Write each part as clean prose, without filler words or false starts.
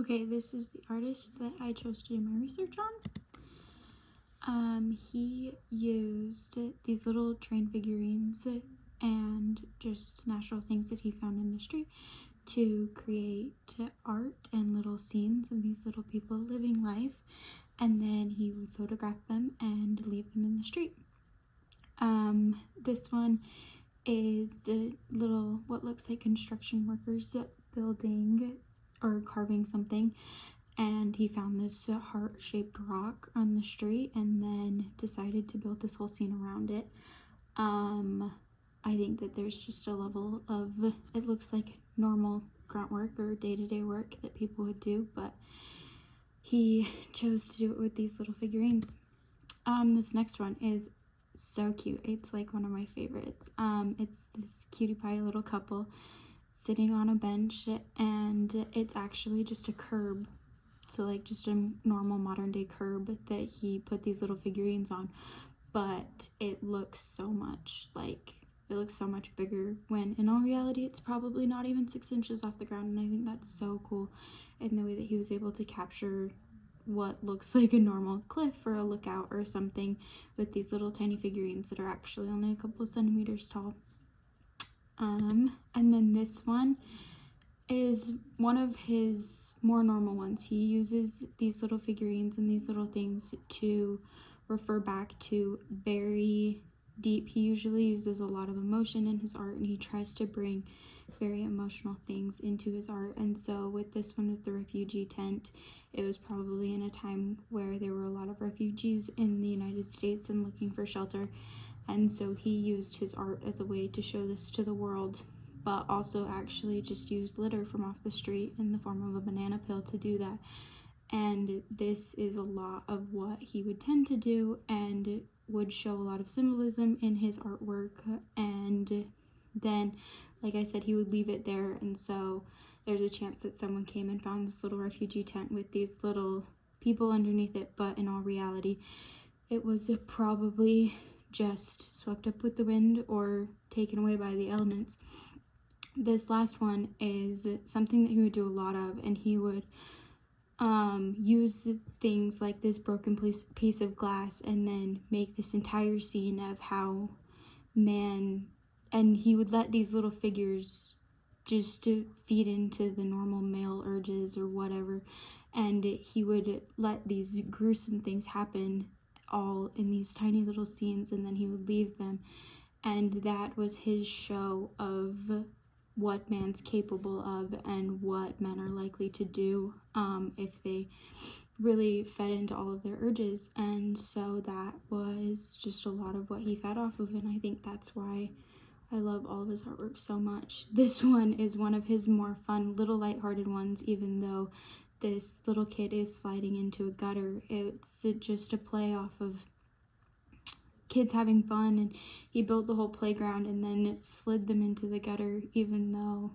Okay, this is the artist that I chose to do my research on. He used these little train figurines and just natural things that he found in the street to create art and little scenes of these little people living life, and then he would photograph them and leave them in the street. This one is little, what looks like construction workers building or carving something, and he found this heart-shaped rock on the street and then decided to build this whole scene around it. I think that there's just a level of, it looks like normal grunt work or day-to-day work that people would do, but he chose to do it with these little figurines. This next one is so cute. It's like one of my favorites. It's this cutie pie little couple sitting on a bench, and it's actually just a curb. So like just a normal modern day curb that he put these little figurines on, but it looks so much bigger when in all reality it's probably not even 6 inches off the ground. And I think that's so cool in the way that he was able to capture what looks like a normal cliff or a lookout or something with these little tiny figurines that are actually only a couple of centimeters tall. And then this one is one of his more normal ones. He uses these little figurines and these little things to refer back to very deep. He usually uses a lot of emotion in his art, and he tries to bring very emotional things into his art. And so with this one, with the refugee tent, it was probably in a time where there were a lot of refugees in the United States and looking for shelter. And so he used his art as a way to show this to the world, but also actually just used litter from off the street in the form of a banana peel to do that. And this is a lot of what he would tend to do and would show a lot of symbolism in his artwork. And then, like I said, he would leave it there, and so there's a chance that someone came and found this little refugee tent with these little people underneath it, but in all reality it was probably just swept up with the wind or taken away by the elements. This last one is something that he would do a lot of, and he would use things like this broken piece of glass and then make this entire scene of how man, and he would let these little figures just to feed into the normal male urges or whatever, and he would let these gruesome things happen all in these tiny little scenes, and then he would leave them, and that was his show of what man's capable of and what men are likely to do if they really fed into all of their urges. And so that was just a lot of what he fed off of, and I think that's why I love all of his artwork so much. This one is one of his more fun, little lighthearted ones, even though this little kid is sliding into a gutter. It's just a play off of kids having fun, and he built the whole playground and then slid them into the gutter, even though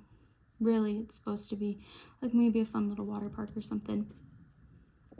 really it's supposed to be like maybe a fun little water park or something.